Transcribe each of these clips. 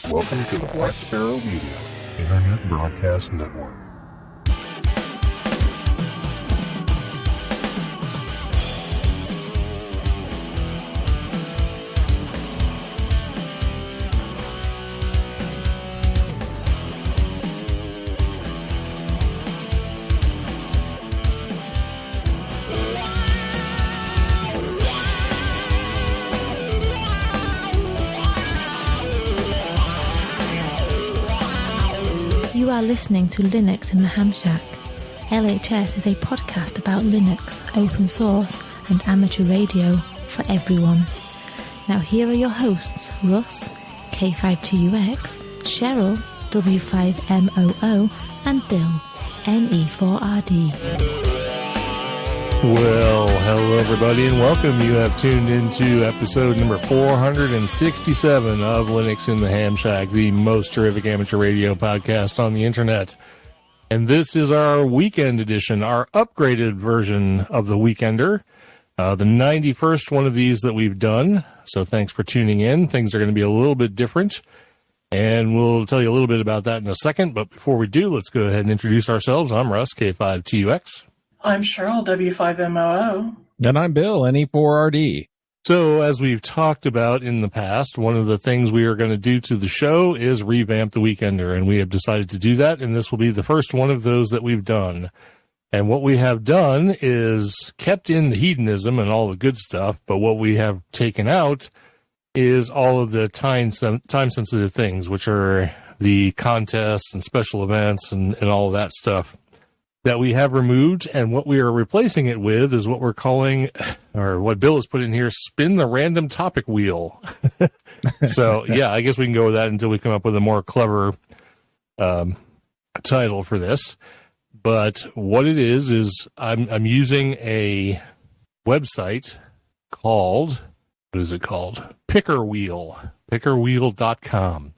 Welcome to the Black Sparrow Media Internet Broadcast Network. You are listening to Linux in the Ham Shack. LHS is a podcast about Linux, open source, and amateur radio for everyone. Now here are your hosts, Russ, K52UX, Cheryl, W5MOO, and Bill, NE4RD. Well, hello everybody and welcome. You have tuned into episode number 467 of Linux in the Ham Shack, the most terrific amateur radio podcast on the internet. And this is our weekend edition, our upgraded version of the Weekender, the 91st one of these that we've done. So thanks for tuning in. Things are going to be a little bit different, and we'll tell you a little bit about that in a second. But before we do, let's go ahead and introduce ourselves. I'm Russ, K5TUX. I'm Cheryl, W5MOO. And I'm Bill, NE4RD. So, as we've talked about in the past, one of the things we are going to do to the show is revamp the Weekender, and we have decided to do that, and this will be the first one of those that we've done. And what we have done is kept in the hedonism and all the good stuff, but what we have taken out is all of the time-sensitive things, which are the contests and special events and all of that stuff that we have removed, and what we are replacing it with is what we're calling, or what Bill has put in here, spin the random topic wheel. So, yeah, I guess we can go with that until we come up with a more clever title for this. But what it is I'm using a website called, what is it called? pickerwheelcom.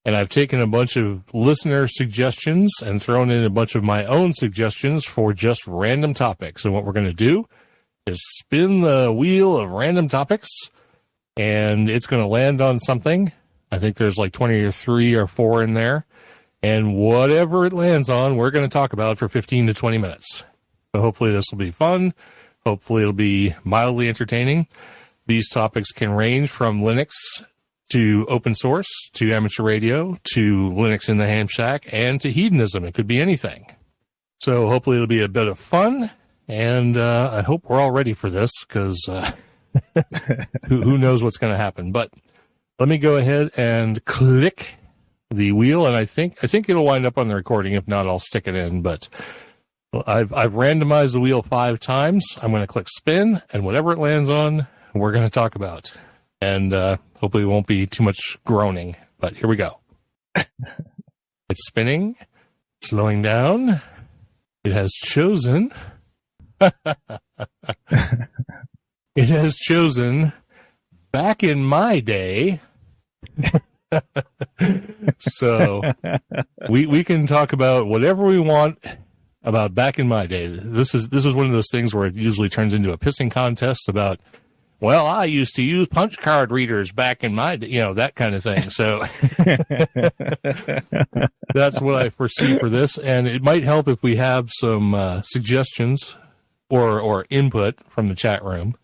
And I've taken a bunch of listener suggestions and thrown in a bunch of my own suggestions for just random topics. And what we're going to do is spin the wheel of random topics, and it's going to land on something. I think there's like 23 or 4 in there. And whatever it lands on, we're going to talk about for 15 to 20 minutes. So hopefully this will be fun. Hopefully it'll be mildly entertaining. These topics can range from Linux to open source, to amateur radio, to Linux in the Ham Shack, and to hedonism. It could be anything. So hopefully it'll be a bit of fun, and I hope we're all ready for this, because who knows what's going to happen. But let me go ahead and click the wheel, and I think it'll wind up on the recording. If not, I'll stick it in. But I've randomized the wheel 5 times. I'm going to click spin, and whatever it lands on, we're going to talk about. And hopefully it won't be too much groaning, but here we go. It's spinning, slowing down. It has chosen. It has chosen back in my day. So we can talk about whatever we want about back in my day. This is one of those things where it usually turns into a pissing contest about, well, I used to use punch card readers back in my day, that kind of thing. So that's what I foresee for this. And it might help if we have some suggestions or input from the chat room.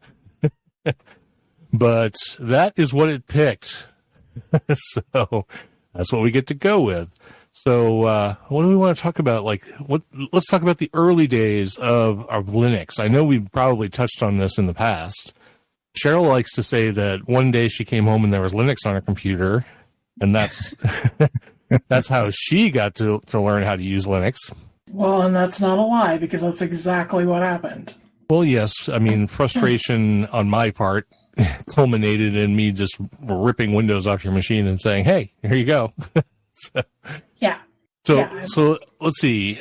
But that is what it picked. So that's what we get to go with. So what do we want to talk about? Let's talk about the early days of Linux. I know we've probably touched on this in the past. Cheryl likes to say that one day she came home and there was Linux on her computer, and that's that's how she got to learn how to use Linux. Well, and that's not a lie, because that's exactly what happened. Well, yes. I mean, frustration on my part culminated in me just ripping Windows off your machine and saying, hey, here you go. So let's see.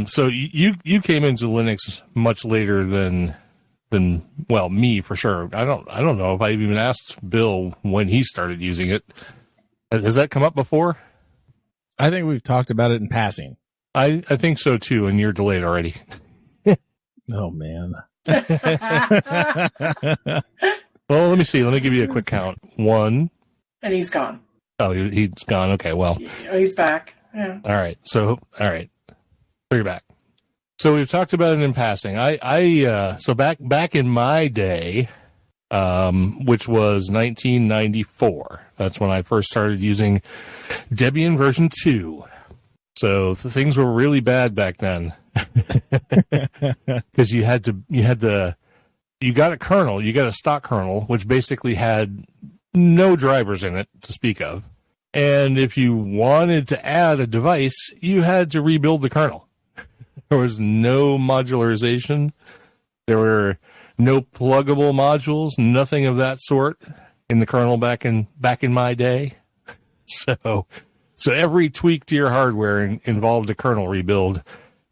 So you came into Linux much later than me for sure. I don't know if I even asked Bill when he started using it. Has that come up before? I think we've talked about it in passing. I think so too, and you're delayed already. Oh man. Well, let me see. Let me give you a quick count. 1. And he's gone. Oh, he's gone. Okay, well. Oh, he's back. Yeah. All right. So you're back. So we've talked about it in passing. So back in my day, which was 1994. That's when I first started using Debian version 2. So things were really bad back then. Because you got a kernel, you got a stock kernel, which basically had no drivers in it to speak of. And if you wanted to add a device, you had to rebuild the kernel. There was no modularization. There were no pluggable modules, nothing of that sort in the kernel back in my day. So every tweak to your hardware involved a kernel rebuild.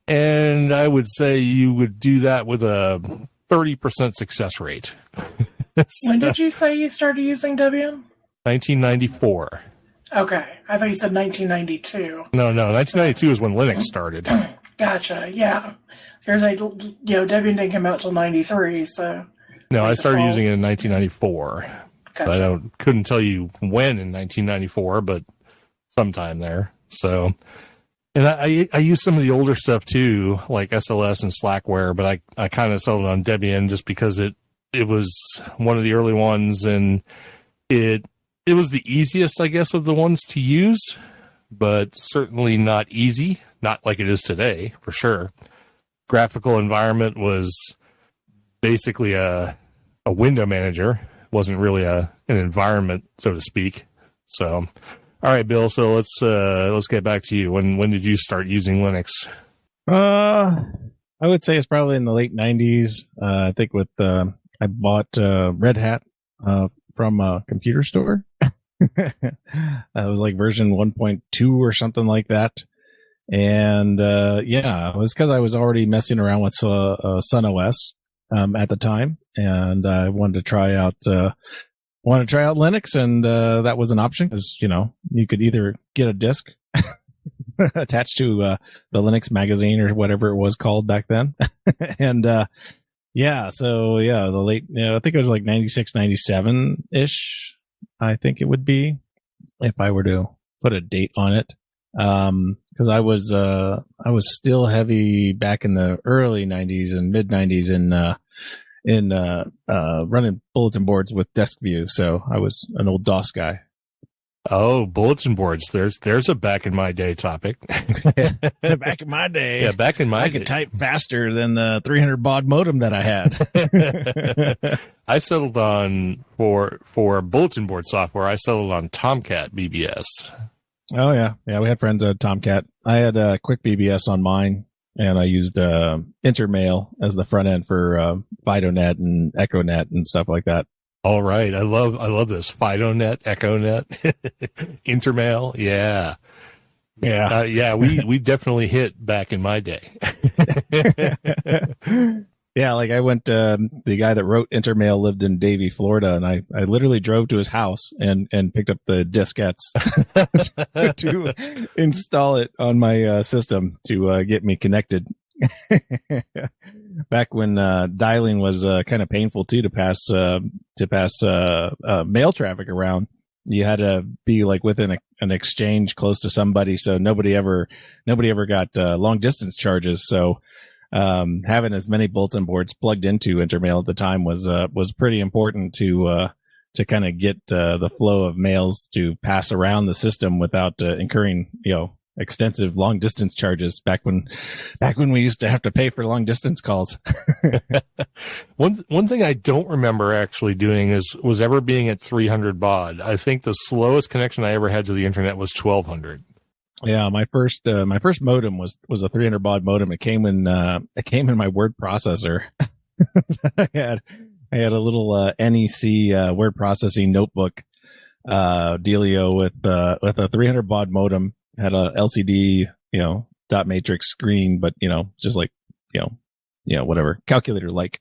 And I would say you would do that with a 30% success rate. When did you say you started using Debian? 1994. Okay. I thought you said 1992. No, 1992 is when Linux started. Gotcha. Yeah. Debian didn't come out till 93, so. No, I started using it in 1994. Gotcha. So I couldn't tell you when in 1994, but sometime there. So, and I use some of the older stuff too, like SLS and Slackware, but I kind of settled on Debian just because it was one of the early ones, and it was the easiest, I guess, of the ones to use, but certainly not easy, not like it is today, for sure. Graphical environment was basically a window manager. It wasn't really an environment, so to speak. So, all right, Bill. So let's get back to you. When did you start using Linux? I would say it's probably in the late 90s. I think I bought Red Hat from a computer store. It was like version 1.2 or something like that. And it was because I was already messing around with Sun OS at the time, and I wanted to try out Linux, and that was an option because you could either get a disk attached to the Linux magazine or whatever it was called back then, and the late I think it was like 96, 97 ish. I think it would be, if I were to put a date on it. Cause I was still heavy back in the early 90s and mid 90s in running bulletin boards with desk view. So I was an old DOS guy. Oh, bulletin boards. There's a back in my day topic. Back in my day. Yeah, back in my day. I could type faster than the 300 baud modem that I had. I settled on, for bulletin board software, I settled on Tomcat BBS. Oh, yeah. Yeah, we had friends at Tomcat. I had Quick BBS on mine, and I used Intermail as the front end for FidoNet and EchoNet and stuff like that. All right. I love this. FidoNet, EchoNet, Intermail. Yeah. Yeah. We definitely hit back in my day. Yeah, like I went, the guy that wrote Intermail lived in Davie, Florida, and I literally drove to his house and picked up the diskettes to install it on my system to get me connected. Back when dialing was kind of painful too, to pass mail traffic around. You had to be like within an exchange close to somebody, so nobody ever got long distance charges. So having as many bulletin boards plugged into Intermail at the time was pretty important to kind of get the flow of mails to pass around the system without incurring extensive long distance charges back when we used to have to pay for long distance calls. One thing I don't remember actually doing was ever being at 300 baud. I think the slowest connection I ever had to the internet was 1200. Yeah, my first modem was a 300 baud modem. It came in my word processor. I had a little NEC word processing notebook dealio with a 300 baud modem. Had a LCD, dot matrix screen, but just like whatever calculator like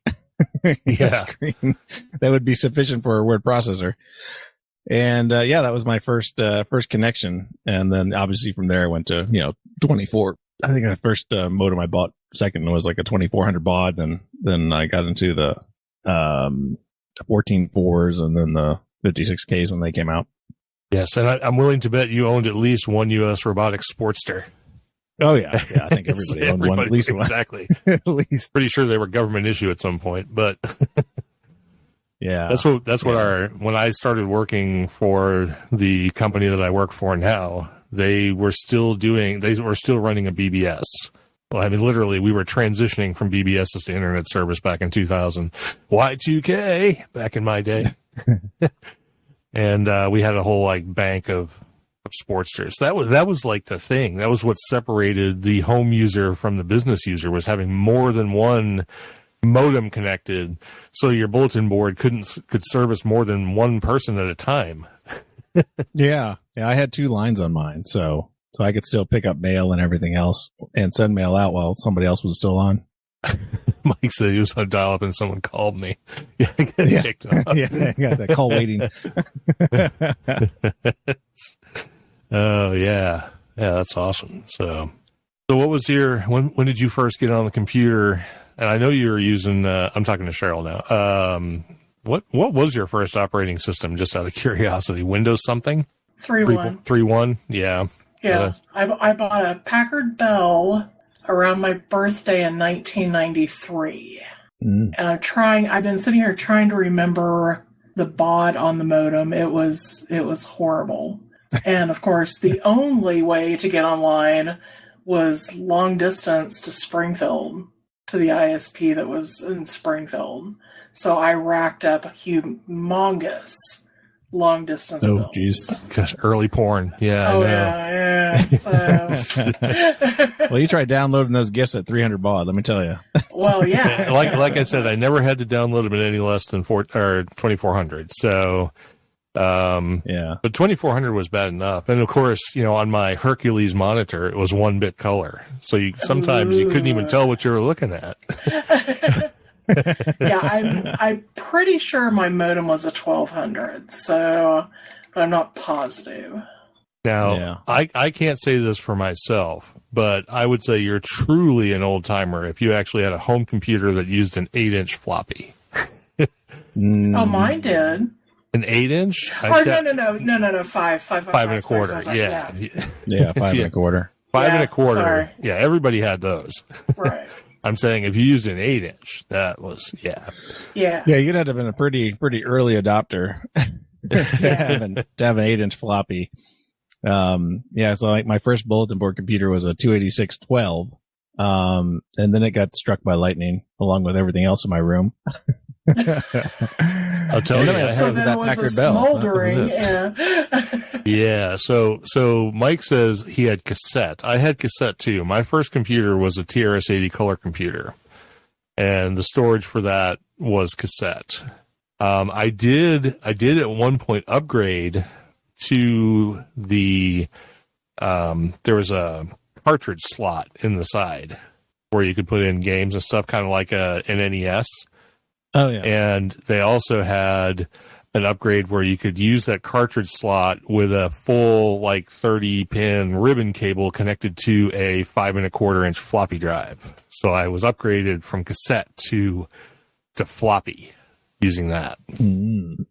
screen that would be sufficient for a word processor. And that was my first connection, and then obviously from there I went to 24. I think the first modem I bought second was like a 2400 baud, and then I got into the 14.4s and then the 56Ks when they came out. Yes, and I'm willing to bet you owned at least one U.S. Robotics Sportster. Oh yeah. I think everybody owned one, at least exactly. one. At least. Pretty sure they were government issue at some point, but Yeah. When I started working for the company that I work for now, they were still running a BBS. Well, I mean, literally, we were transitioning from BBSs to internet service back in 2000. Y2K back in my day. And we had a whole like bank of Sportsters. That was like the thing. That was what separated the home user from the business user, was having more than one modem connected, so your bulletin board could service more than one person at a time. Yeah. I had 2 lines on mine, so I could still pick up mail and everything else and send mail out while somebody else was still on. Mike said he was on dial up and someone called me. Yeah, I got kicked off. Yeah, I got that call waiting. Oh yeah, that's awesome. So what was when did you first get on the computer? And I know you were using. I'm talking to Cheryl now. What was your first operating system? Just out of curiosity, Windows something? 3.1. 3.1. Yeah. Yeah. I bought a Packard Bell around my birthday in 1993. And I've been sitting here trying to remember the baud on the modem. It was horrible. And of course, the only way to get online was long distance to Springfield, to the ISP that was in Springfield. So I racked up humongous long distance bills. Oh, jeez. Gosh, early porn. Yeah. Oh, I know. yeah. So, Well, you try downloading those gifts at 300 baud, let me tell you. well, yeah. Like I said, I never had to download them at any less than 2400. So, Yeah. but 2400 was bad enough. And of course, on my Hercules monitor, it was 1-bit color. So sometimes you couldn't even tell what you were looking at. Yeah, I'm pretty sure my modem was a 1200, so I'm not positive. Now, Yeah. I can't say this for myself, but I would say you're truly an old timer if you actually had a home computer that used an 8-inch floppy. Oh, mine did. An 8-inch? Oh, no, 5 and a quarter. Sorry, Yeah. Yeah, 5 and a quarter. 5 and a quarter. Sorry. Yeah, everybody had those. Right. I'm saying if you used an 8-inch, that was, yeah. Yeah. Yeah, you'd have to have been a pretty early adopter to have an 8-inch floppy. Yeah, so like my first bulletin board computer was a 28612. And then it got struck by lightning along with everything else in my room. I'll tell you. I So have then that it was a Packard Bell. smoldering. That Yeah. Yeah, so Mike says he had cassette. I had cassette too. My first computer was a TRS-80 color computer, and the storage for that was cassette. I did at one point upgrade to the there was a cartridge slot in the side where you could put in games and stuff, kind of like an NES. Oh yeah. And they also had an upgrade where you could use that cartridge slot with a full 30-pin ribbon cable connected to a 5 1/4-inch floppy drive. So I was upgraded from cassette to floppy using that. Mm.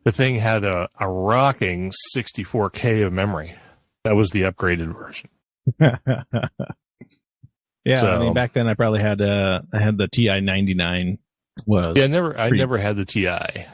The thing had a rocking 64K of memory. That was the upgraded version. Yeah, So- I mean back then I probably had I had the TI 99 was. Yeah, I never had the TI.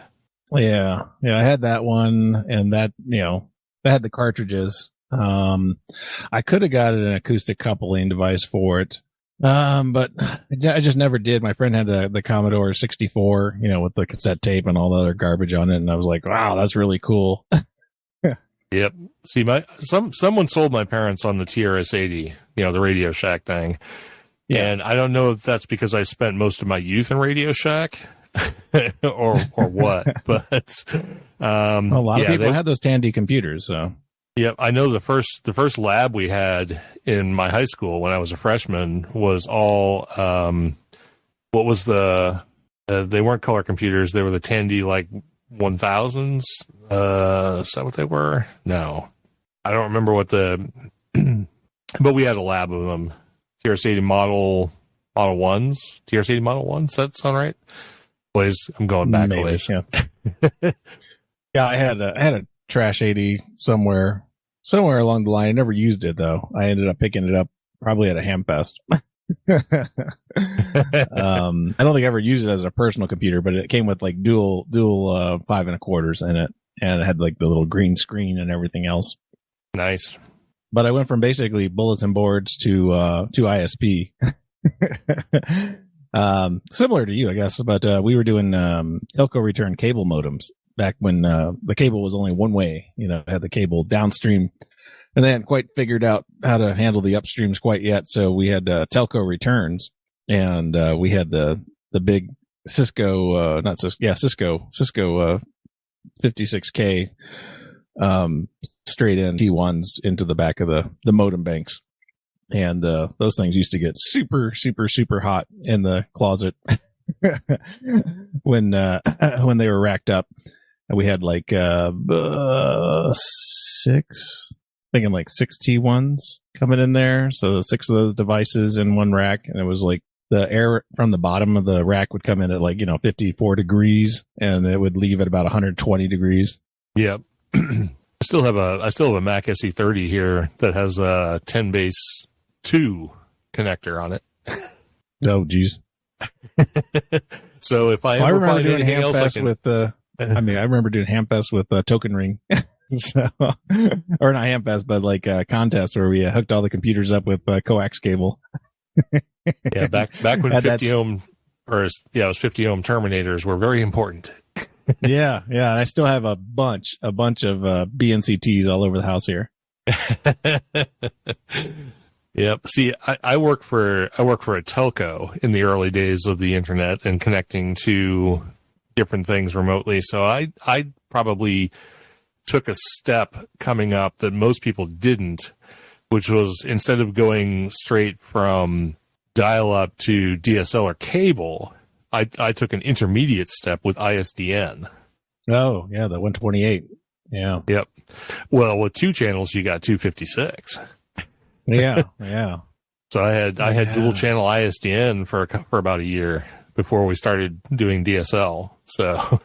Yeah, I had that one, and that that had the cartridges. I could have got an acoustic coupling device for it, but I just never did. My friend had the Commodore 64, with the cassette tape and all the other garbage on it, and I was like, wow, that's really cool. Yep. See, someone sold my parents on the TRS-80, the Radio Shack thing. Yeah. And I don't know if that's because I spent most of my youth in Radio Shack or what, but A lot of people had those Tandy computers, so. Yeah, I know the first lab we had in my high school when I was a freshman was all what was they weren't color computers, they were the Tandy 1000s. Is that what they were? No. I don't remember what but we had a lab of them. TRS-80 model 1s. TRS-80 model 1s, does that sound right? Boys, I'm going back a ways. Yeah. Yeah, I had a Trash 80 somewhere along the line. I never used it though. I ended up picking it up probably at a Hamfest. I don't think I ever used it as a personal computer, but it came with like dual 5 1/4s in it, and it had like the little green screen and everything else. Nice. But I went from basically bulletin boards to ISP. Similar to you, I guess, but we were doing telco return cable modems back when the cable was only one way. Had the cable downstream, and they hadn't quite figured out how to handle the upstreams quite yet. So we had telco returns, and we had the big Cisco 56K straight in T1s into the back of the modem banks. And those things used to get super, super, super hot in the closet when they were racked up. And we had like 6 T1s coming in there. So 6 of those devices in one rack. And it was like the air from the bottom of the rack would come in at like, 54 degrees, and it would leave at about 120 degrees. Yep. I still have a Mac SE30 here that has a 10 base 2 connector on it. Oh, geez. So if I ever remember find doing anything else, I remember doing Hamfest with Token Ring. So, or not Hamfest, but like a contest where we hooked all the computers up with coax cable. Yeah, back when 50 ohm, it was 50 ohm terminators were very important. Yeah. And I still have a bunch of BNCTs all over the house here. Yep. See, I work for a telco in the early days of the internet and connecting to different things remotely. So I probably took a step coming up that most people didn't, which was instead of going straight from dial up to DSL or cable, I took an intermediate step with ISDN. Oh, yeah, the 128. Yeah. Yep. Well, with 2 channels, you got 256. Yeah. So I had dual channel ISDN for about a year before we started doing DSL. So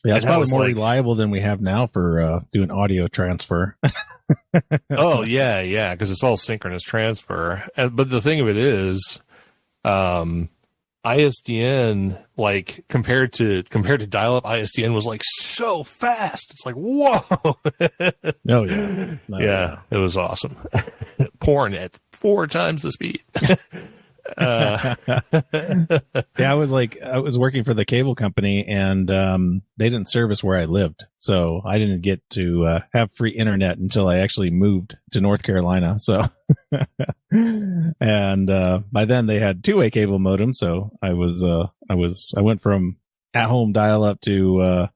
yeah, it's probably more reliable than we have now for doing audio transfer. Oh yeah, because it's all synchronous transfer. But the thing of it is, ISDN, like compared to dial-up, ISDN was like so fast. It's like, whoa. Oh yeah. Yeah, it was awesome. Pouring at 4 times the speed. Yeah, I was working for the cable company, and they didn't service where I lived, so I didn't get to have free internet until I actually moved to North Carolina. So, and by then they had 2-way cable modem, so I went from at home dial up to a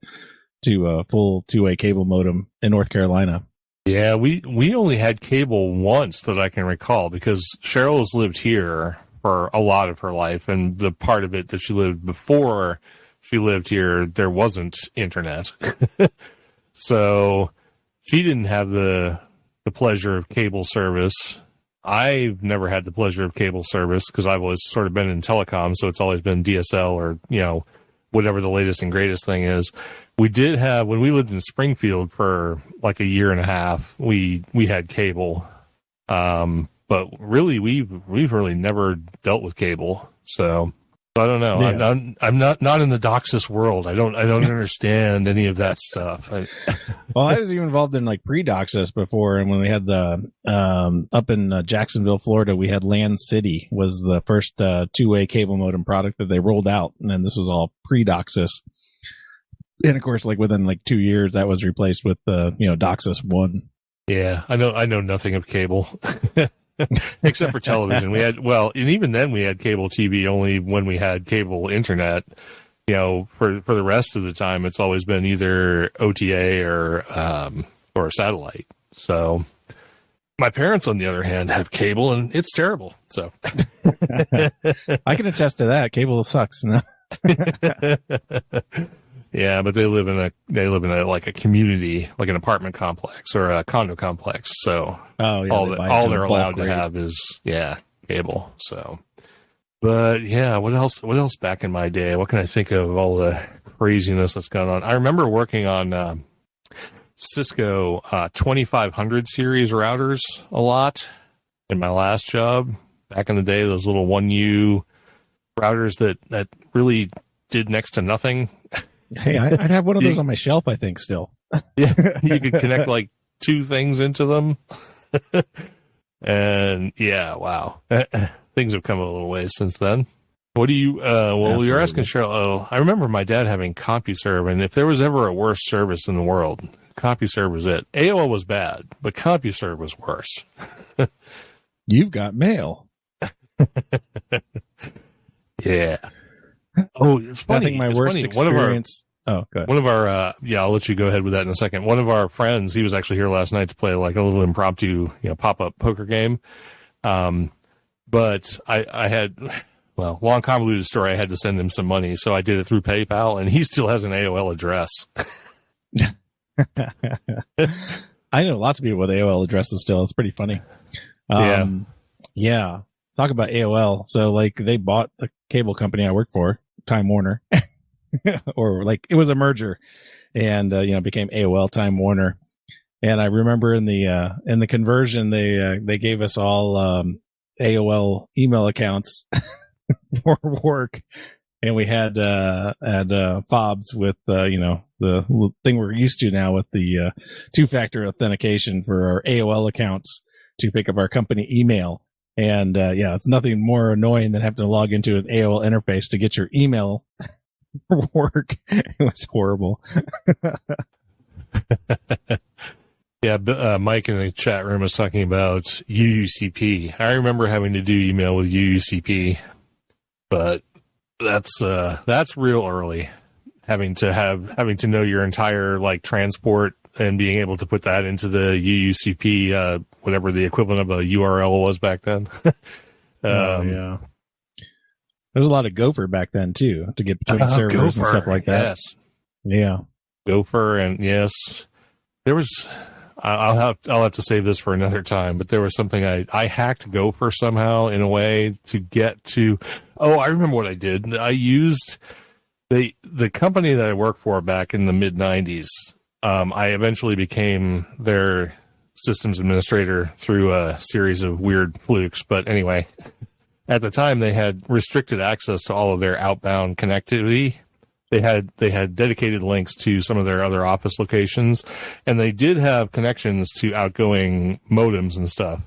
full 2-way cable modem in North Carolina. Yeah, we only had cable once that I can recall, because Cheryl has lived here for a lot of her life, and the part of it that she lived before she lived here, there wasn't internet. So she didn't have the pleasure of cable service. I've never had the pleasure of cable service because I've always sort of been in telecom, so it's always been DSL or, whatever the latest and greatest thing is. We did have, when we lived in Springfield for like a year and a half, we had cable. But really, we've really never dealt with cable, so I don't know. Yeah. I'm not in the DOCSIS world. I don't understand any of that stuff. Well, I was even involved in like pre-DOCSIS before, and when we had the up in Jacksonville, Florida, we had Land City was the first 2-way cable modem product that they rolled out, and then this was all pre-DOCSIS. And of course, like within like 2 years, that was replaced with DOCSIS 1. Yeah, I know nothing of cable. Except for television. And even then we had cable TV only when we had cable internet. For the rest of the time, it's always been either OTA or satellite. So my parents, on the other hand, have cable, and it's terrible. So I can attest to that. Cable sucks. Yeah, but they live in a like a community, like an apartment complex or a condo complex. So all they're allowed to have is cable. So, but yeah, what else back in my day? What can I think of all the craziness that's going on? I remember working on Cisco 2500 series routers a lot in my last job. Back in the day, those little 1U routers that really did next to nothing. Hey, I'd have one of those on my shelf, I think, still. Yeah, you could connect like 2 things into them. And yeah, wow. Things have come a little ways since then. What do you, well, you're asking Cheryl, I remember my dad having CompuServe, and if there was ever a worse service in the world, CompuServe was it. AOL was bad, but CompuServe was worse. You've got mail. Yeah. Oh, it's funny. I think my worst experience. Go ahead. One of our, yeah, I'll let you go ahead with that in a second. One of our friends, he was actually here last night to play like a little impromptu, pop-up poker game. But I had, well, long convoluted story. I had to send him some money, so I did it through PayPal, and he still has an AOL address. I know lots of people with AOL addresses still. It's pretty funny. Yeah. Talk about AOL. So like they bought the cable company I work for, Time Warner, or like it was a merger, and became AOL Time Warner. And I remember in the conversion they gave us all AOL email accounts for work, and we had fobs with the thing we're used to now with the 2-factor authentication for our AOL accounts to pick up our company email. And it's nothing more annoying than having to log into an AOL interface to get your email for work. It was horrible. Yeah, Mike in the chat room was talking about UUCP. I remember having to do email with UUCP, but that's real early. Having to know your entire like transport and being able to put that into the UUCP, whatever the equivalent of a URL was back then. Yeah. There was a lot of Gopher back then too, to get between servers Gopher, and stuff like that. Yes. Yeah. Gopher, and yes, there was. I'll have to save this for another time, but there was something I hacked Gopher somehow in a way to get to. Oh, I remember what I did. I used the company that I worked for back in the mid 90s. I eventually became their systems administrator through a series of weird flukes. But anyway, at the time they had restricted access to all of their outbound connectivity. They had dedicated links to some of their other office locations, and they did have connections to outgoing modems and stuff,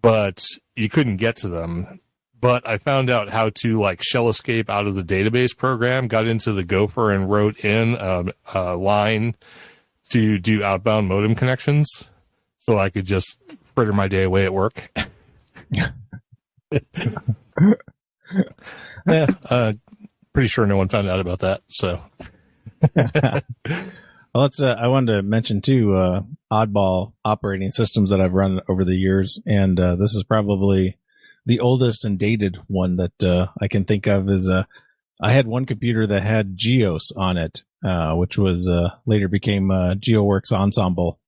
but you couldn't get to them. But I found out how to like shell escape out of the database program, got into the Gopher and wrote in a line to do outbound modem connections so I could just fritter my day away at work. Yeah, pretty sure no one found out about that. So, well, I wanted to mention too, Oddball operating systems that I've run over the years. And, this is probably the oldest and dated one that, I can think of is, I had one computer that had Geos on it, which was, later became, GeoWorks Ensemble.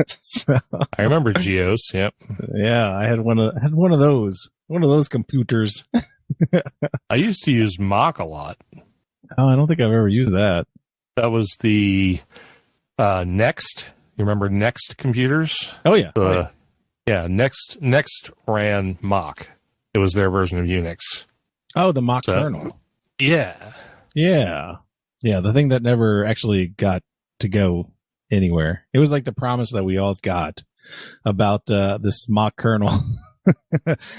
So, I remember Geos. Yep. Yeah. I had one of those computers. I used to use Mach a lot. Oh, I don't think I've ever used that. That was the Next. You remember Next computers? Oh yeah. Yeah. Next ran Mach. It was their version of Unix. Oh, the Mach kernel. Yeah. Yeah. Yeah. The thing that never actually got to go anywhere. It was like the promise that we all got about this Mach kernel.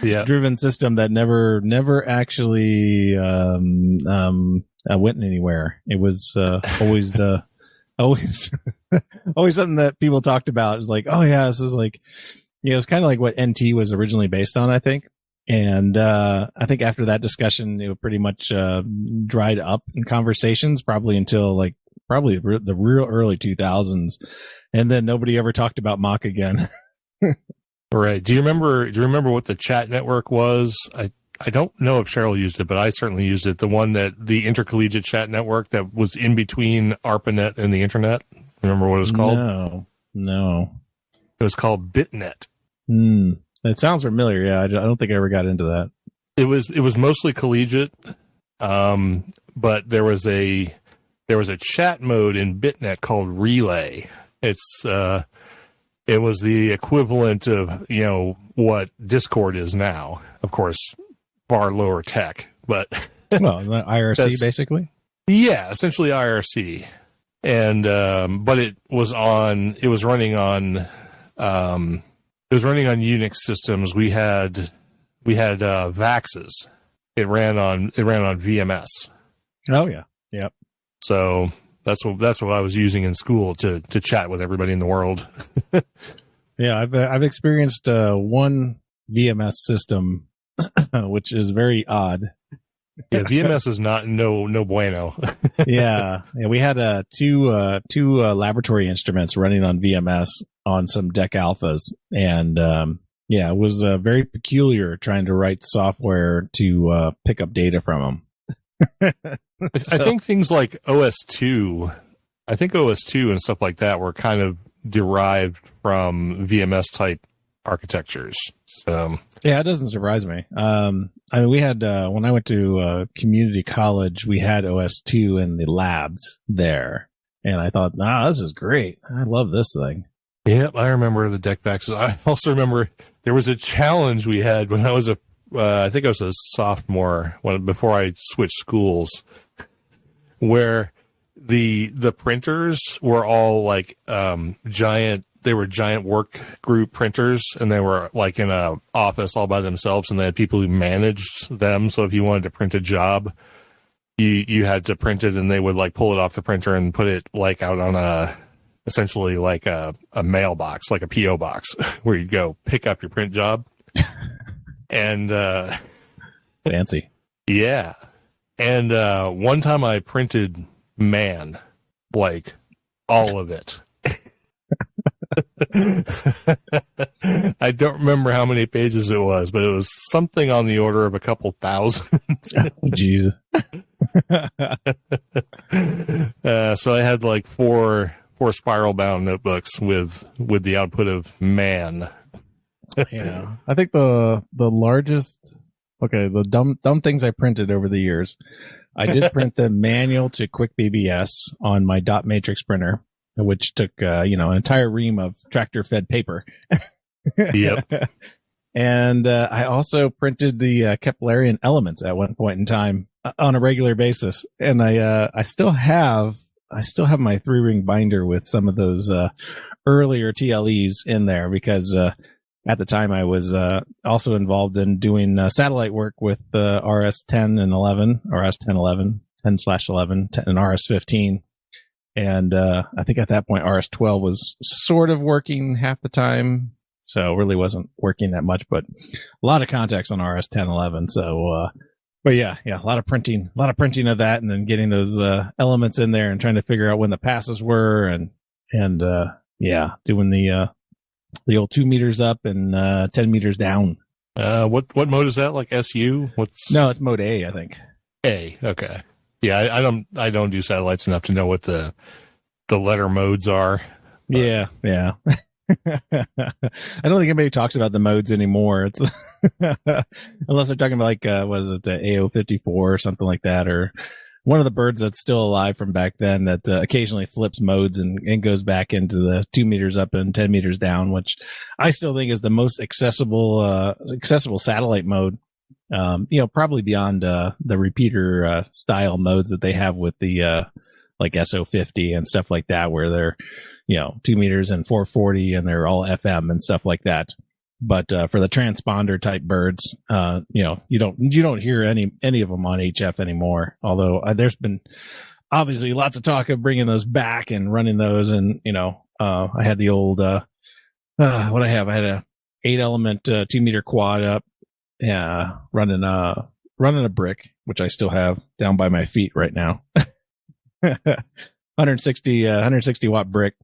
Yeah. Driven system that never actually went anywhere. It was always always something that people talked about. It's like, oh yeah, this is like, it's kind of like what NT was originally based on, I think. And I think after that discussion, it pretty much dried up in conversations, probably until the real early 2000s, and then nobody ever talked about Mach again. Right. Do you remember what the chat network was? I don't know if Cheryl used it, but I certainly used it. The one the intercollegiate chat network that was in between ARPANET and the internet. Remember what it was called? No. It was called BitNet. It sounds familiar. Yeah. I don't think I ever got into that. It was mostly collegiate. But there was a chat mode in BitNet called Relay. It was the equivalent of, what Discord is now. Of course, far lower tech, but well, the IRC basically. Yeah, essentially IRC. And but it was running on Unix systems. We had VAXs. It ran on VMS. Oh yeah. Yep. So that's what I was using in school to chat with everybody in the world. Yeah, I've experienced one VMS system, which is very odd. Yeah, VMS is no bueno. Yeah, we had two laboratory instruments running on VMS on some DEC alphas, and it was very peculiar trying to write software to pick up data from them. I think things like OS2 and stuff like that were kind of derived from VMS type architectures. So yeah, it doesn't surprise me. We had when I went to community college, we had OS2 in the labs there, and I thought, this is great. I love this thing. Yep, I remember the DEC VAXs. I also remember there was a challenge we had when I was I think I was a sophomore before I switched schools, where the printers were all like giant. They were giant work group printers, and they were like in a office all by themselves, and they had people who managed them. So if you wanted to print a job, you had to print it, and they would like pull it off the printer and put it like out on essentially like a mailbox, like a PO box, where you'd go pick up your print job. And fancy. Yeah. And one time I printed man, like all of it. I don't remember how many pages it was, but it was something on the order of a couple thousand. Jeez. So I had like four spiral bound notebooks with the output of man. Yeah, I think the largest, the dumb things I printed over the years. I did print the manual to Quick BBS on my dot matrix printer, which took an entire ream of tractor fed paper. Yep. And I also printed the Keplerian elements at one point in time on a regular basis, and I still have my 3-ring binder with some of those earlier TLEs in there because at the time I was also involved in doing satellite work with RS-10 and 11, RS-1011, 10/11, and RS-15. And I think at that point RS-12 was sort of working half the time, so really wasn't working that much, but a lot of contacts on RS-1011. So, but yeah, a lot of printing of that, and then getting those elements in there and trying to figure out when the passes were, and doing the old 2 meters up and 10 meters down. What mode is that? Like SU? No, it's mode A, I think. A. Okay. Yeah, I don't do satellites enough to know what the letter modes are. But. Yeah. I don't think anybody talks about the modes anymore. It's unless they're talking about like what is it, the AO54 or something like that, or one of the birds that's still alive from back then that occasionally flips modes and goes back into the 2 meters up and 10 meters down, which I still think is the most accessible satellite mode. Probably beyond the repeater style modes that they have with the like SO50 and stuff like that, where they're 2 meters and 440 and they're all FM and stuff like that. But for the transponder type birds, you don't hear any of them on HF anymore. Although there's been obviously lots of talk of bringing those back and running those. And I had the old I had a 8-element 2 meter quad up, running a brick, which I still have down by my feet right now. 160 watt brick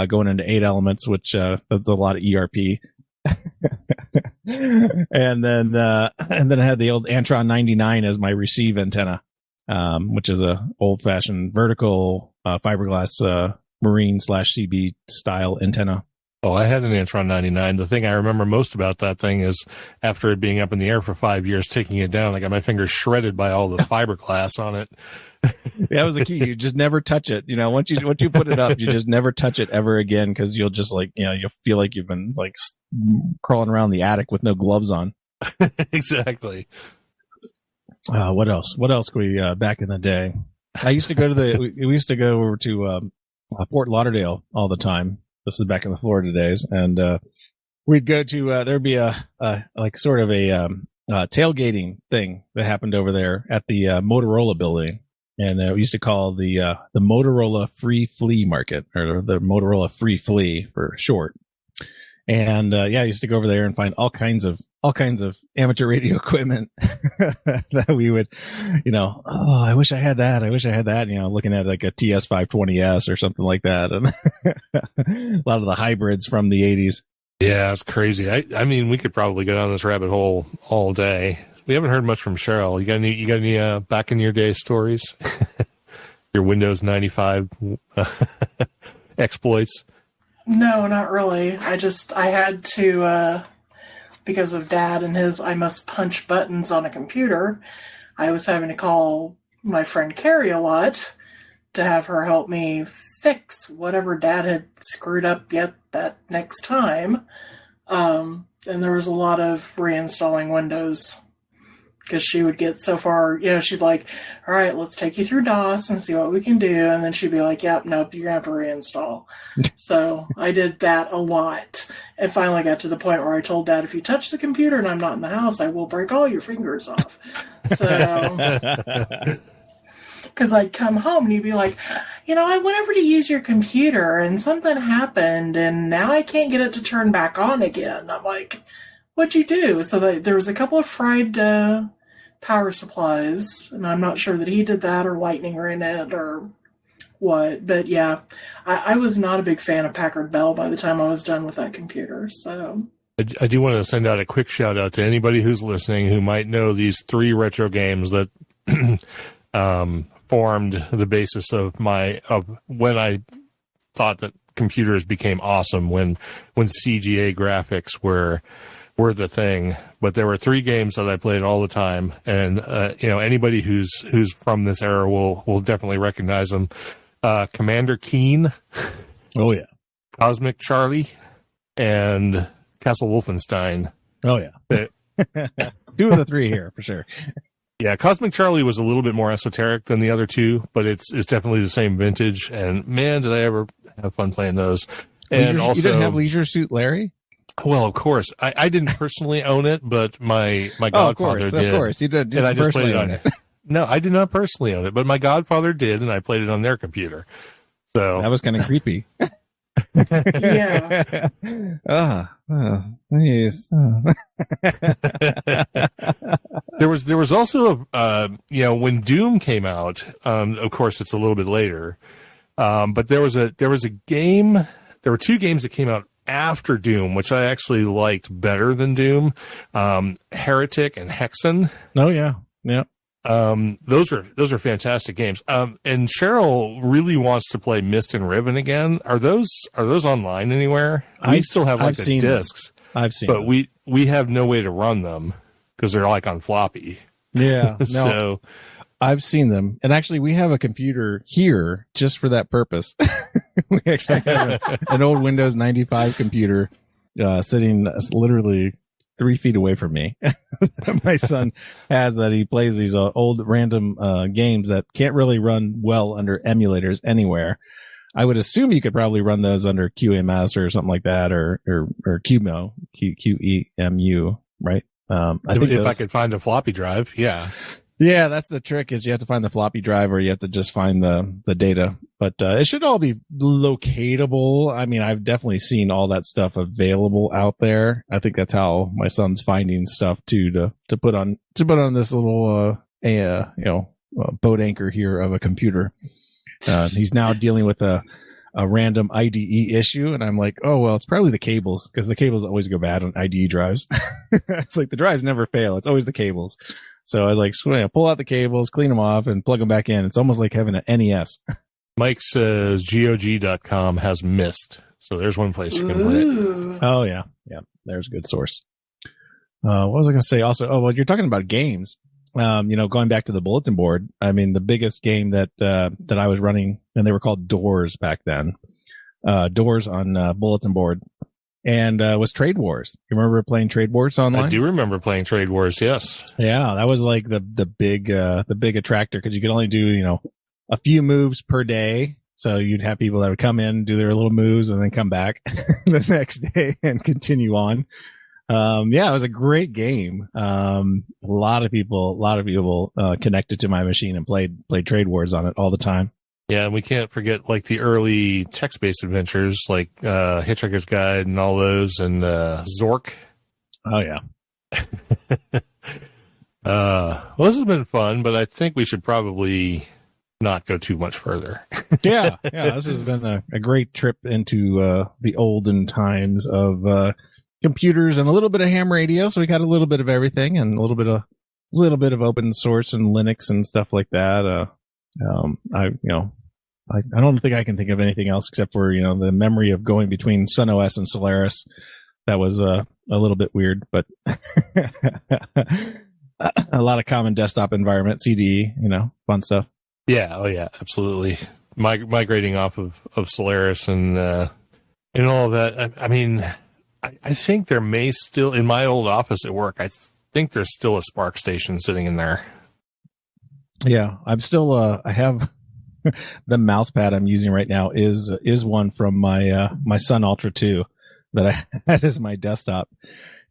going into 8 elements, which that's a lot of ERP. and then I had the old Antron 99 as my receive antenna, which is a old fashioned vertical fiberglass marine / CB style antenna. Oh, I had an Antron 99. The thing I remember most about that thing is after it being up in the air for 5 years, taking it down, I got my fingers shredded by all the fiberglass on it. That was the key. You just never touch it. Once you put it up, you just never touch it ever again, because you'll just you'll feel like you've been like crawling around the attic with no gloves on. Exactly. What else? What else could we back in the day? I used to go to we used to go over to Fort Lauderdale all the time. This is back in the Florida days, and we'd go to there'd be a sort of a tailgating thing that happened over there at the Motorola building, and we used to call the Motorola Free Flea Market, or the Motorola Free Flea for short. And I used to go over there and find all kinds of amateur radio equipment that we would, I wish I had that. I wish I had that. Looking at like a TS520S or something like that, and a lot of the hybrids from the 80s. Yeah, it's crazy. I mean, we could probably go down this rabbit hole all day. We haven't heard much from Cheryl. You got any back in your day stories? Your Windows 95 exploits? No, not really. I had to, because of Dad and his I must punch buttons on a computer, I was having to call my friend Carrie a lot to have her help me fix whatever Dad had screwed up yet that next time. And there was a lot of reinstalling Windows, because she would get so far, she'd like, all right, let's take you through DOS and see what we can do. And then she'd be like, yep, nope, you're going to have to reinstall. So I did that a lot. And finally got to the point where I told Dad, if you touch the computer and I'm not in the house, I will break all your fingers off. So, because I'd come home and he'd be like, I went over to use your computer and something happened and now I can't get it to turn back on again. I'm like, what'd you do? So there was a couple of fried power supplies, and I'm not sure that he did that or lightning ran it or what. But yeah, I was not a big fan of Packard Bell by the time I was done with that computer. So I do want to send out a quick shout out to anybody who's listening who might know these 3 retro games that formed the basis of when I thought that computers became awesome, when CGA graphics were the thing. But there were 3 games that I played all the time, and anybody who's from this era will definitely recognize them. Commander Keen, oh yeah, Cosmic Charlie, and Castle Wolfenstein. Oh yeah. 2 of the 3 here for sure. Yeah, Cosmic Charlie was a little bit more esoteric than the other 2, but it's definitely the same vintage. And man, did I ever have fun playing those! And also, you didn't have Leisure Suit Larry? Well, of course, I didn't personally own it, but my godfather did. Of course, you did. And I just played it on it. No, I did not personally own it, but my godfather did, and I played it on their computer. So that was kind of creepy. Yeah. Nice. There was also when Doom came out. Of course, it's a little bit later, but there was a game. There were 2 games that came out after Doom, which I actually liked better than Doom. Heretic and Hexen. Oh yeah, yeah. Those are fantastic games. And Cheryl really wants to play Mist and Riven again. Are those online anywhere? We still have like the discs. I've seen, but them. we have no way to run them because they're like on floppy. Yeah. No, So I've seen them, and actually we have a computer here just for that purpose. We actually have an old Windows 95 computer sitting literally 3 feet away from me. My son has that. He plays these old random games that can't really run well under emulators anywhere. I would assume you could probably run those under QEMS or something like that, or QEMU, QEMU, right? I think if I could find a floppy drive, yeah. Yeah, that's the trick, is you have to find the floppy drive, or you have to just find the data. But it should all be locatable. I mean, I've definitely seen all that stuff available out there. I think that's how my son's finding stuff too, to put on this little boat anchor here of a computer. He's now dealing with a random IDE issue, and I'm like, oh well, it's probably the cables, because the cables always go bad on IDE drives. It's like the drives never fail; it's always the cables. So I was like, pull out the cables, clean them off, and plug them back in. It's almost like having an NES. Mike says GOG.com has Mist, so there's one place you can play it. Oh yeah, there's a good source. What was I going to say? Also, well, you're talking about games. going back to the bulletin board, I mean, the biggest game that I was running, and they were called Doors back then, Doors on bulletin board, and was Trade Wars. You remember playing Trade Wars online? I do remember playing Trade Wars. Yes. Yeah, that was like the big attractor, because you could only do a few moves per day. So you'd have people that would come in, do their little moves, and then come back the next day and continue on. It was a great game. A lot of people connected to my machine and played Trade Wars on it all the time. Yeah, and we can't forget like the early text-based adventures like Hitchhiker's Guide and all those, and Zork. Oh yeah. Well, this has been fun, but I think we should probably not go too much further. yeah. This has been a great trip into the olden times of computers and a little bit of ham radio. So we got a little bit of everything and a little bit of open source and Linux and stuff like that. I don't think I can think of anything else except for the memory of going between SunOS and Solaris. That was a little bit weird, but a lot of common desktop environment, CD, fun stuff. Yeah. Oh yeah, absolutely. Migrating off of Solaris and all of that. I mean, I think there may still, in my old office at work, I think there's still a Spark station sitting in there. Yeah, I'm still, I have the mouse pad I'm using right now is one from my Sun Ultra 2 that I had as my desktop.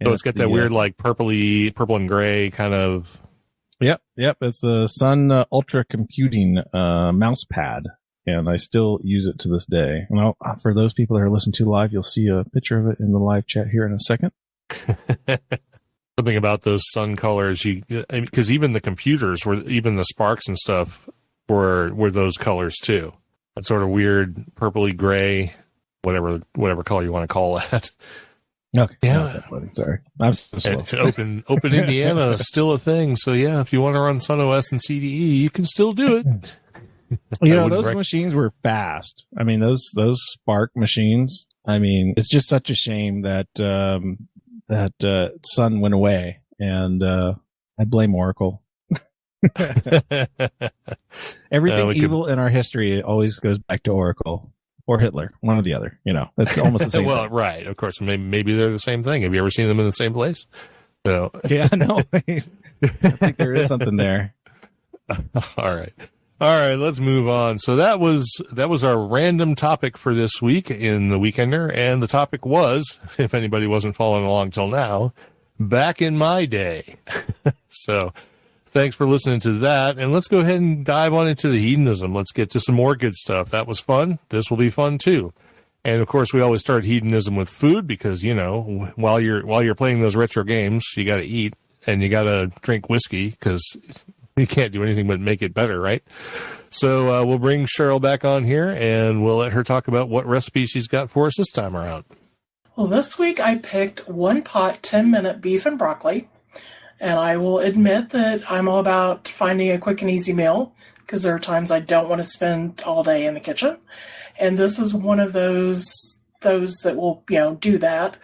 So it's got that weird, like purple and gray kind of. Yep. It's the Sun Ultra Computing mouse pad, and I still use it to this day. And for those people that are listening to live, you'll see a picture of it in the live chat here in a second. Something about those sun colors, because even the computers even the Sparks and stuff were those colors too. That sort of weird purpley gray, whatever color you want to call that. Okay. Yeah. Sorry. I'm so slow. And open Indiana is still a thing. So yeah, if you want to run SunOS and CDE, you can still do it. Those machines were fast. I mean, those Spark machines. I mean, it's just such a shame that Sun went away, and I blame Oracle. Everything evil in our history always goes back to Oracle. Or Hitler, one or the other. It's almost the same well, thing. Right. Of course, maybe they're the same thing. Have you ever seen them in the same place? No. Yeah, no. I think there is something there. All right. Let's move on. So that was our random topic for this week in the Weekender, and the topic was, if anybody wasn't following along till now, back in my day. So thanks for listening to that. And let's go ahead and dive on into the hedonism. Let's get to some more good stuff. That was fun. This will be fun too. And of course, we always start hedonism with food because, while you're playing those retro games, you got to eat and you got to drink whiskey because you can't do anything but make it better, right? So we'll bring Cheryl back on here and we'll let her talk about what recipe she's got for us this time around. Well, this week I picked 1 pot 10-minute beef and broccoli. And I will admit that I'm all about finding a quick and easy meal because there are times I don't want to spend all day in the kitchen. And this is one of those that will, do that.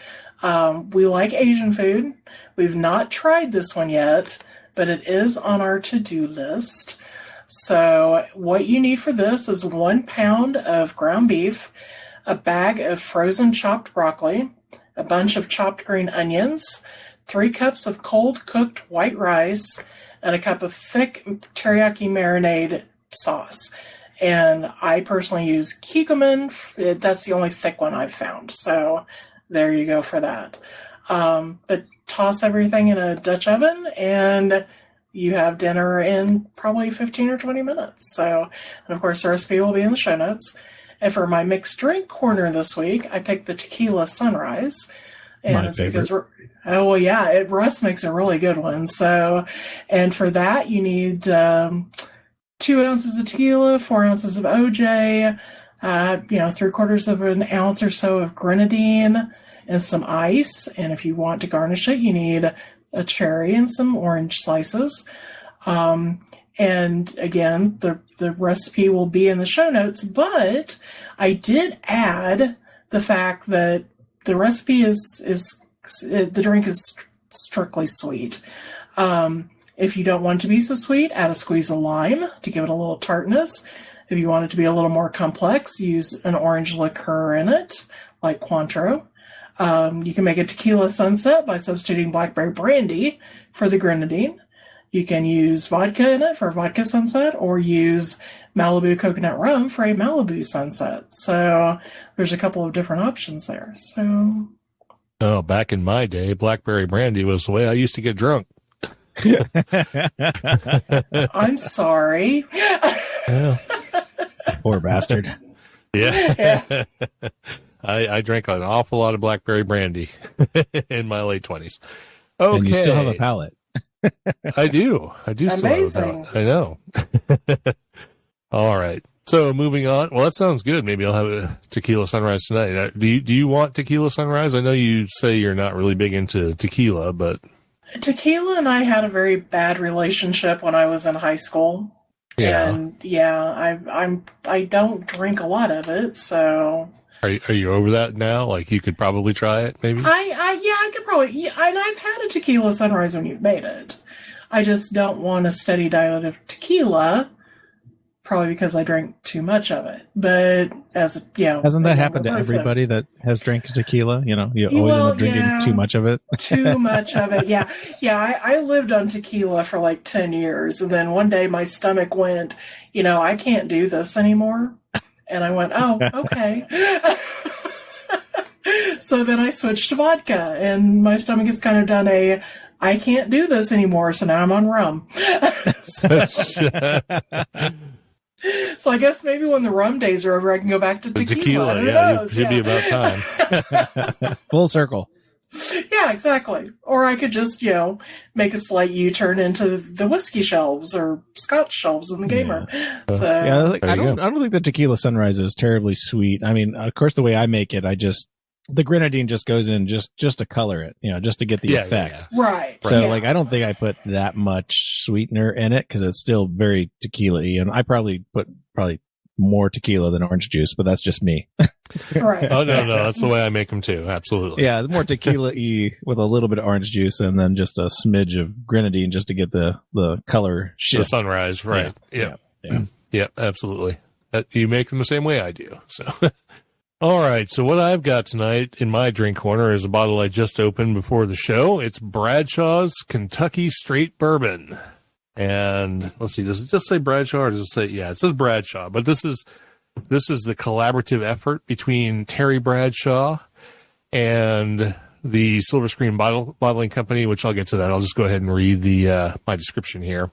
We like Asian food. We've not tried this one yet, but it is on our to-do list. So what you need for this is 1 pound of ground beef, a bag of frozen chopped broccoli, a bunch of chopped green onions, 3 cups of cold cooked white rice, and a cup of thick teriyaki marinade sauce. And I personally use Kikkoman. That's the only thick one I've found. So there you go for that. But toss everything in a Dutch oven and you have dinner in probably 15 or 20 minutes. So, and of course the recipe will be in the show notes. And for my mixed drink corner this week, I picked the Tequila Sunrise. And it's because Russ makes a really good one. So, and for that, you need 2 ounces of tequila, 4 ounces of OJ, 3/4 of an ounce or so of grenadine, and some ice. And if you want to garnish it, you need a cherry and some orange slices. And again, the recipe will be in the show notes. But I did add the fact that the recipe is the drink is strictly sweet. If you don't want it to be so sweet, add a squeeze of lime to give it a little tartness. If you want it to be a little more complex, use an orange liqueur in it, like Cointreau. You can make a tequila sunset by substituting blackberry brandy for the grenadine. You can use vodka in it for a vodka sunset, or use Malibu coconut rum for a Malibu sunset. So there's a couple of different options there. So, oh, back in my day, blackberry brandy was the way I used to get drunk. I'm sorry. Yeah. Poor bastard. Yeah. I drank an awful lot of blackberry brandy in my late 20s. Okay. And you still have a palate. I do still have a palate. I know. All right. So moving on. Well, that sounds good. Maybe I'll have a Tequila Sunrise tonight. Do you want Tequila Sunrise? I know you say you're not really big into tequila, but tequila and I had a very bad relationship when I was in high school. Yeah. And yeah, I don't drink a lot of it, so. Are you over that now? Like, you could probably try it, maybe? I could probably, yeah, and I've had a Tequila Sunrise when you've made it. I just don't want a steady diet of tequila, probably because I drink too much of it. But hasn't that happened to everybody that has drank tequila? You always end up drinking too much of it. Too much of it. Yeah. I lived on tequila for like 10 years. And then one day my stomach went, I can't do this anymore. And I went, oh, okay. So then I switched to vodka, and my stomach has kind of done I can't do this anymore. So now I'm on rum. So I guess maybe when the rum days are over, I can go back to tequila. It should be about time. Full circle. Yeah, exactly. Or I could just, make a slight U-turn into the whiskey shelves or Scotch shelves in the gamer. Yeah. So I don't think the Tequila Sunrise is terribly sweet. I mean, of course, the way I make it, the grenadine just goes in just to color it, just to get the effect. Yeah. Right. So I don't think I put that much sweetener in it because it's still very tequila-y, and I probably put more tequila than orange juice, but that's just me. Right. Oh, no, that's the way I make them too. Absolutely. Yeah, it's more tequila-y with a little bit of orange juice and then just a smidge of grenadine just to get the color shift. The sunrise, right. Yeah, absolutely. You make them the same way I do. So, all right. So what I've got tonight in my drink corner is a bottle I just opened before the show. It's Bradshaw's Kentucky Straight Bourbon. And let's see, does it just say Bradshaw or does it say, it says Bradshaw, but this is the collaborative effort between Terry Bradshaw and the Silver Screen Bottling Company, which I'll get to that. I'll just go ahead and read my description here.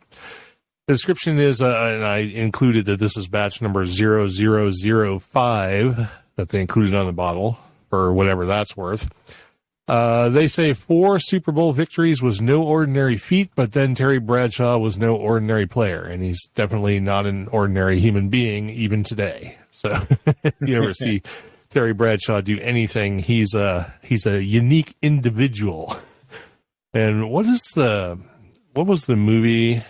The description is, and I included that this is batch number 0005 that they included on the bottle for whatever that's worth. They say 4 Super Bowl victories was no ordinary feat, but then Terry Bradshaw was no ordinary player, and he's definitely not an ordinary human being even today. So if you ever see Terry Bradshaw do anything, he's a unique individual. And what was the movie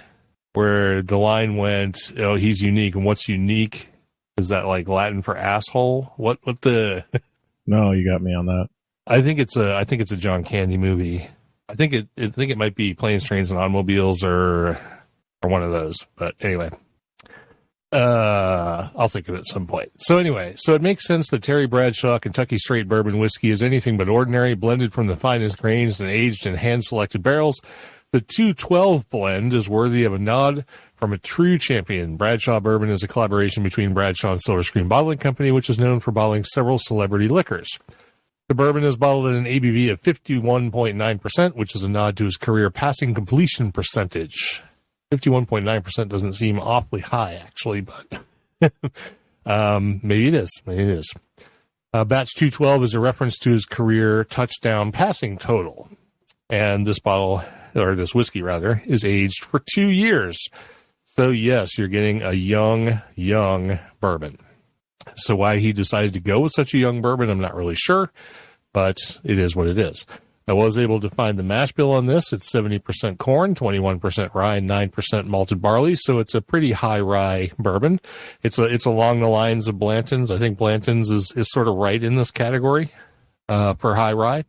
where the line went, "Oh, he's unique," and what's unique? Is that like Latin for asshole? What the? No, you got me on that. I think it's a John Candy movie. I think it might be Planes, Trains, and Automobiles or one of those. But anyway, I'll think of it at some point. So anyway, it makes sense that Terry Bradshaw Kentucky Straight Bourbon Whiskey is anything but ordinary, blended from the finest grains and aged in hand-selected barrels. The 212 blend is worthy of a nod from a true champion. Bradshaw Bourbon is a collaboration between Bradshaw and Silver Screen Bottling Company, which is known for bottling several celebrity liquors. The bourbon is bottled at an ABV of 51.9%, which is a nod to his career passing completion percentage. 51.9% doesn't seem awfully high, actually, but maybe it is. Batch 212 is a reference to his career touchdown passing total. And this whiskey, is aged for 2 years. So, yes, you're getting a young bourbon. So why he decided to go with such a young bourbon, I'm not really sure, but it is what it is. I was able to find the mash bill on this. It's 70% corn, 21% rye, and 9% malted barley. So it's a pretty high rye bourbon. It's along the lines of Blanton's. I think Blanton's is sort of right in this category for high rye.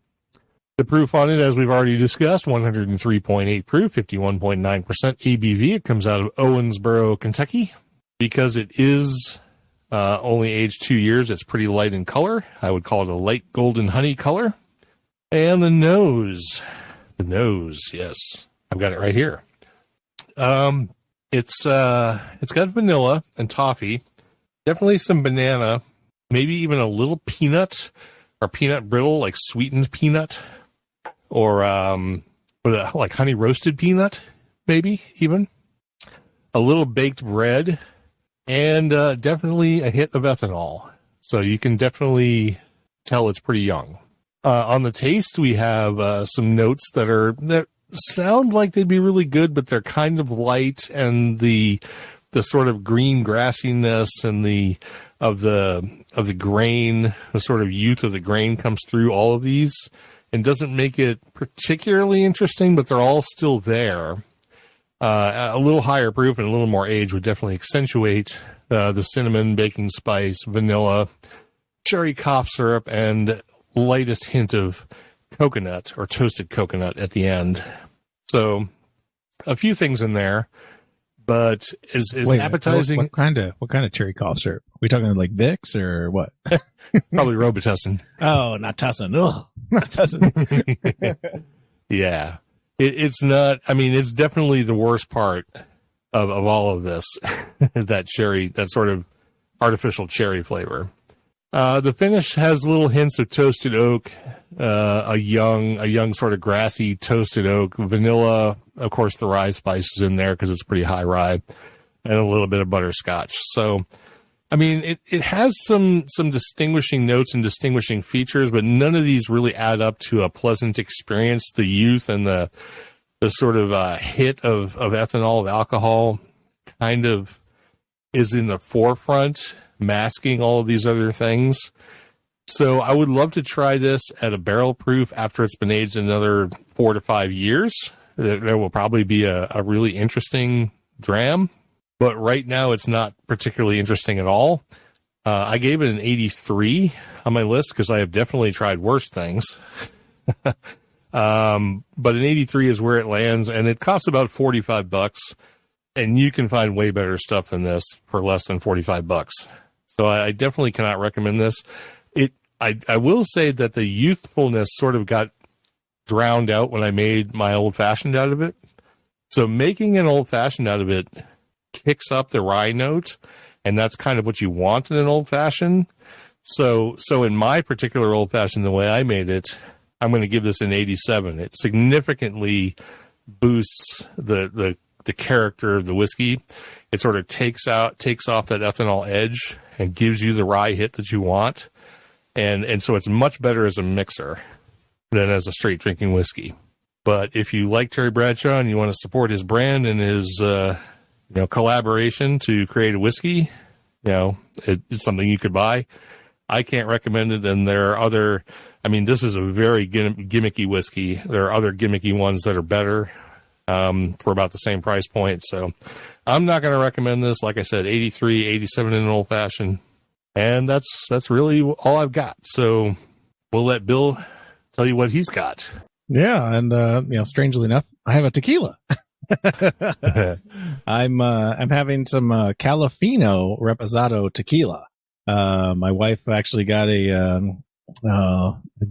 The proof on it, as we've already discussed, 103.8 proof, 51.9% ABV. It comes out of Owensboro, Kentucky. Because it is only aged 2 years, it's pretty light in color. I would call it a light golden honey color. And the nose, yes, I've got it right here. It's got vanilla and toffee, definitely some banana, maybe even a little peanut or peanut brittle, like sweetened peanut, or like honey roasted peanut, maybe even a little baked bread, and definitely a hit of ethanol. So you can definitely tell it's pretty young. On the taste, we have some notes that sound like they'd be really good, but they're kind of light, and the sort of green grassiness and the grain, the sort of youth of the grain comes through all of these and doesn't make it particularly interesting, but they're all still there. A little higher proof and a little more age would definitely accentuate the cinnamon, baking spice, vanilla, cherry cough syrup, and lightest hint of coconut or toasted coconut at the end. So a few things in there, but is Wait, appetizing. What kind of cherry cough syrup? Are we talking like Vicks or what? Probably Robitussin. Oh, not Tussin. Ugh, not Tussin. Yeah. It's not, I mean, it's definitely the worst part of all of this, that cherry, that sort of artificial cherry flavor. The finish has little hints of toasted oak, a young sort of grassy toasted oak, vanilla, of course the rye spice is in there because it's pretty high rye, and a little bit of butterscotch. So, I mean, it has some distinguishing notes and distinguishing features, but none of these really add up to a pleasant experience. The youth and the sort of hit of ethanol, of alcohol, kind of is in the forefront, masking all of these other things. So I would love to try this at a barrel proof after it's been aged another 4 to 5 years. There will probably be a really interesting dram. But right now, it's not particularly interesting at all. I gave it an 83 on my list because I have definitely tried worse things. But an 83 is where it lands, and it costs about $45, and you can find way better stuff than this for less than $45. So I definitely cannot recommend this. I will say that the youthfulness sort of got drowned out when I made my old fashioned out of it. So making an old fashioned out of it kicks up the rye note, and that's kind of what you want in an old fashioned. So in my particular old fashioned, the way I made it, I'm going to give this an 87. It significantly boosts the character of the whiskey. It sort of takes off that ethanol edge and gives you the rye hit that you want. And so it's much better as a mixer than as a straight drinking whiskey. But if you like Terry Bradshaw and you want to support his brand and his collaboration to create a whiskey, it's something you could buy. I can't recommend it. And there are other, this is a very gimmicky whiskey. There are other gimmicky ones that are better for about the same price point. So I'm not going to recommend this. Like I said, 83, 87 in an old fashioned. And that's really all I've got. So we'll let Bill tell you what he's got. Yeah. And, strangely enough, I have a tequila. I'm having some Califino Reposado tequila. My wife actually got a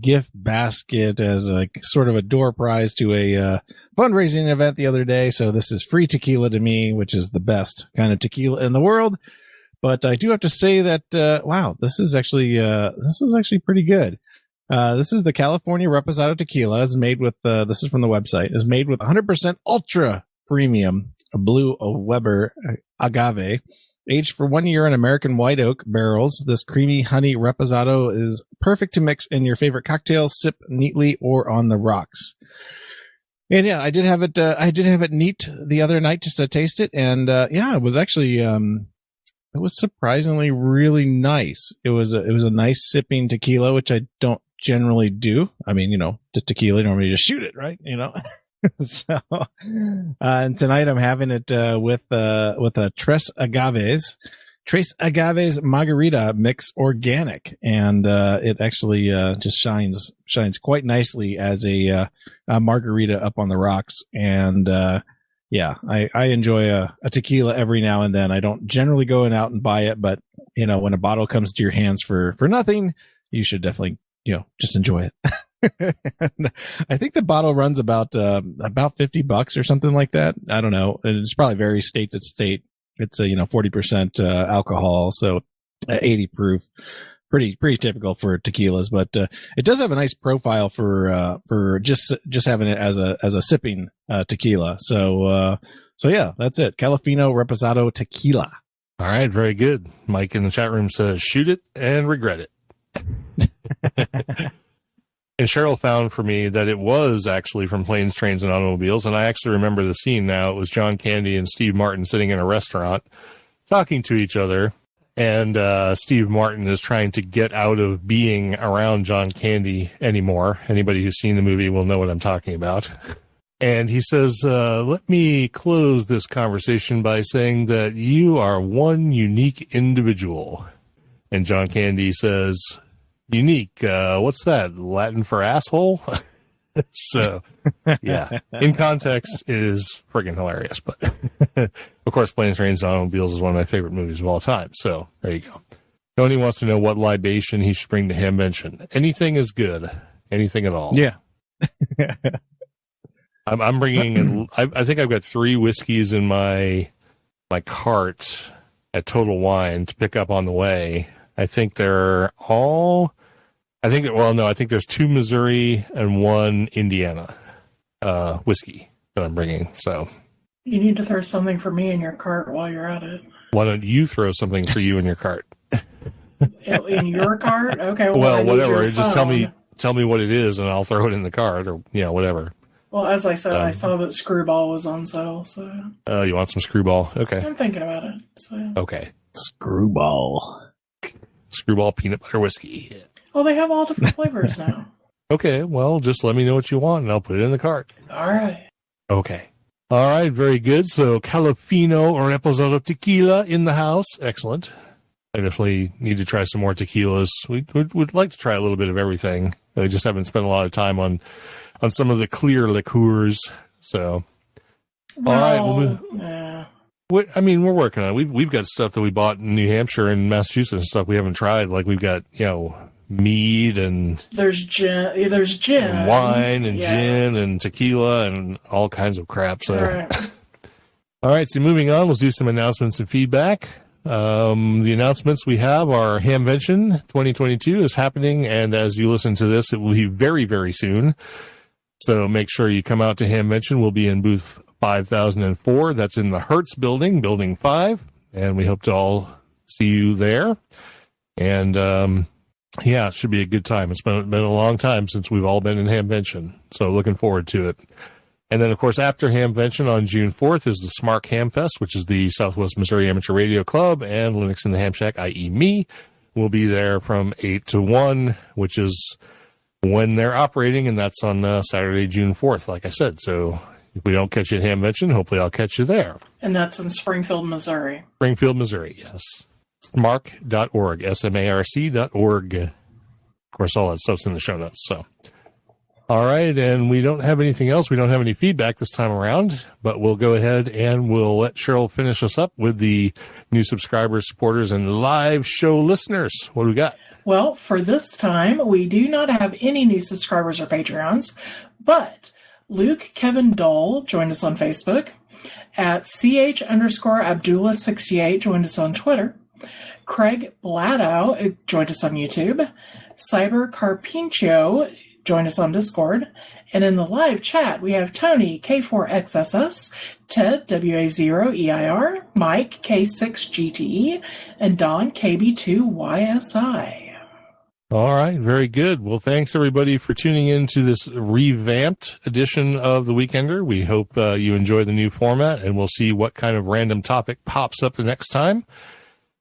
gift basket as a sort of a door prize to a fundraising event the other day. So this is free tequila to me, which is the best kind of tequila in the world. But I do have to say that this is actually pretty good. This is the California Reposado tequila. Is made with this is from the website. Is made with 100% ultra premium blue Weber agave, aged for 1 year in American white oak barrels. This creamy honey reposado is perfect to mix in your favorite cocktail, sip neatly, or on the rocks. And yeah, I did have it neat the other night just to taste it, and it was actually it was surprisingly really nice. It was a nice sipping tequila, which I don't generally do. The tequila, normally just shoot it, right? So, and tonight I'm having it with a Tres Agaves, Trace Agave's Margarita Mix Organic, and it actually just shines quite nicely as a margarita up on the rocks. And yeah, I enjoy a tequila every now and then. I don't generally go out and buy it, but when a bottle comes to your hands for nothing, you should definitely just enjoy it. I think the bottle runs about $50 or something like that. I don't know. It's probably varies state to state. It's a 40% alcohol, so 80 proof. Pretty typical for tequilas, but it does have a nice profile for just having it as a sipping tequila. So yeah, that's it. Calafino Reposado Tequila. All right, very good. Mike in the chat room says, "Shoot it and regret it." And Cheryl found for me that it was actually from Planes, Trains, and Automobiles, and I actually remember the scene now. It was John Candy and Steve Martin sitting in a restaurant talking to each other, and Steve Martin is trying to get out of being around John Candy anymore. Anybody who's seen the movie will know what I'm talking about. And he says, let me close this conversation by saying that you are one unique individual. And John Candy says, unique, what's that, Latin for asshole? So, yeah, in context, it is friggin' hilarious. But, of course, Planes, Trains, and Automobiles is one of my favorite movies of all time. So, there you go. Tony wants to know what libation he should bring to Hamvention. Anything is good. Anything at all. Yeah. I'm bringing, I think I've got 3 whiskeys in my cart at Total Wine to pick up on the way. I think there's 2 Missouri and 1 Indiana whiskey that I'm bringing. So you need to throw something for me in your cart while you're at it. Why don't you throw something for you in your cart? In your cart? Okay. Well, whatever. Just tell me what it is, and I'll throw it in the cart, or whatever. Well, as I said, I saw that Screwball was on sale, so. Oh, you want some Screwball? Okay. I'm thinking about it. So. Okay. Screwball peanut butter whiskey. Yeah. Well, they have all different flavors now. Okay, well, just let me know what you want, and I'll put it in the cart. All right. Okay. All right, very good. So, Calafino or Reposado Tequila in the house. Excellent. I definitely need to try some more tequilas. We'd like to try a little bit of everything. I just haven't spent a lot of time on some of the clear liqueurs. So, all right. Yeah. We're working on it. We've got stuff that we bought in New Hampshire and Massachusetts and stuff we haven't tried. Like we've got, mead and there's gin and wine and gin and tequila and all kinds of crap. So, all right. So moving on, let's do some announcements and feedback. The announcements we have are Hamvention 2022 is happening, and as you listen to this, it will be very, very soon. So make sure you come out to Hamvention. We'll be in booth 5004. That's in the Hertz building, building 5, and we hope to all see you there. And it should be a good time. It's been a long time since we've all been in Hamvention, so looking forward to it. And then, of course, after Hamvention on June 4th is the SMARC Hamfest, which is the Southwest Missouri Amateur Radio Club, and Linux in the Ham Shack, i.e. me, will be there from 8 to 1, which is when they're operating, and that's on Saturday, June 4th, like I said. So if we don't catch you at Hamvention, hopefully I'll catch you there. And that's in Springfield, Missouri. Springfield, Missouri, yes. SMARC.org, SMARC.org. Of course, all that stuff's in the show notes, so. All right, and we don't have anything else. We don't have any feedback this time around, but we'll go ahead and we'll let Cheryl finish us up with the new subscribers, supporters, and live show listeners. What do we got? Well, for this time, we do not have any new subscribers or Patreons, but Luke Kevin Dole joined us on Facebook. At ch_Abdullah68 joined us on Twitter. Craig Bladow joined us on YouTube. Cyber Carpincio join us on Discord. And in the live chat, we have Tony, K4XSS, Ted, WA0EIR, Mike, K6GTE, and Don, KB2YSI. All right, very good. Well, thanks, everybody, for tuning in to this revamped edition of The Weekender. We hope you enjoy the new format, and we'll see what kind of random topic pops up the next time.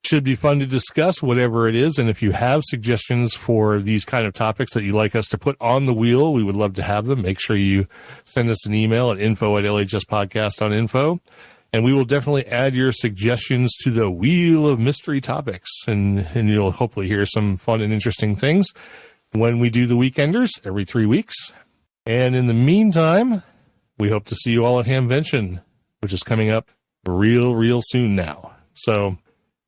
Should be fun to discuss, whatever it is. And if you have suggestions for these kind of topics that you'd like us to put on the wheel, we would love to have them. Make sure you send us an email at info@lhspodcast.info. And we will definitely add your suggestions to the wheel of mystery topics. And you'll hopefully hear some fun and interesting things when we do the Weekenders every 3 weeks. And in the meantime, we hope to see you all at Hamvention, which is coming up real soon now. So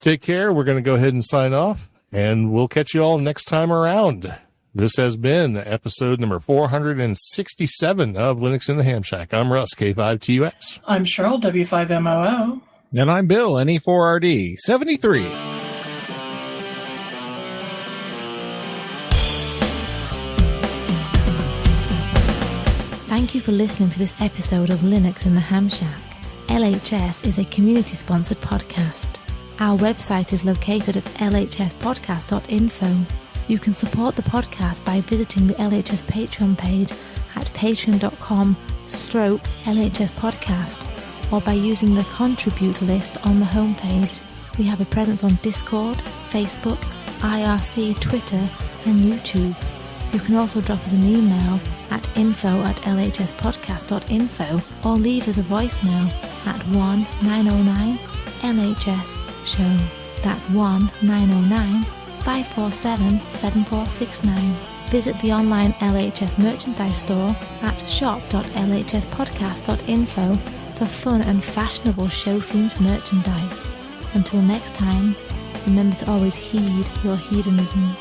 take care. We're going to go ahead and sign off, and we'll catch you all next time around. This has been episode number 467 of Linux in the Ham Shack. I'm Russ, K5TUX. I'm Cheryl, W5MOO. And I'm Bill, NE4RD 73. Thank you for listening to this episode of Linux in the Ham Shack. LHS is a community-sponsored podcast. Our website is located at lhspodcast.info. You can support the podcast by visiting the LHS Patreon page at patreon.com/LHS Podcast, or by using the contribute list on the homepage. We have a presence on Discord, Facebook, IRC, Twitter, and YouTube. You can also drop us an email at info@lhspodcast.info, or leave us a voicemail at 1-909-LHS-SHOW. That's 1-909-547-7469. Visit the online LHS merchandise store at shop.lhspodcast.info for fun and fashionable show-themed merchandise. Until next time, remember to always heed your hedonism.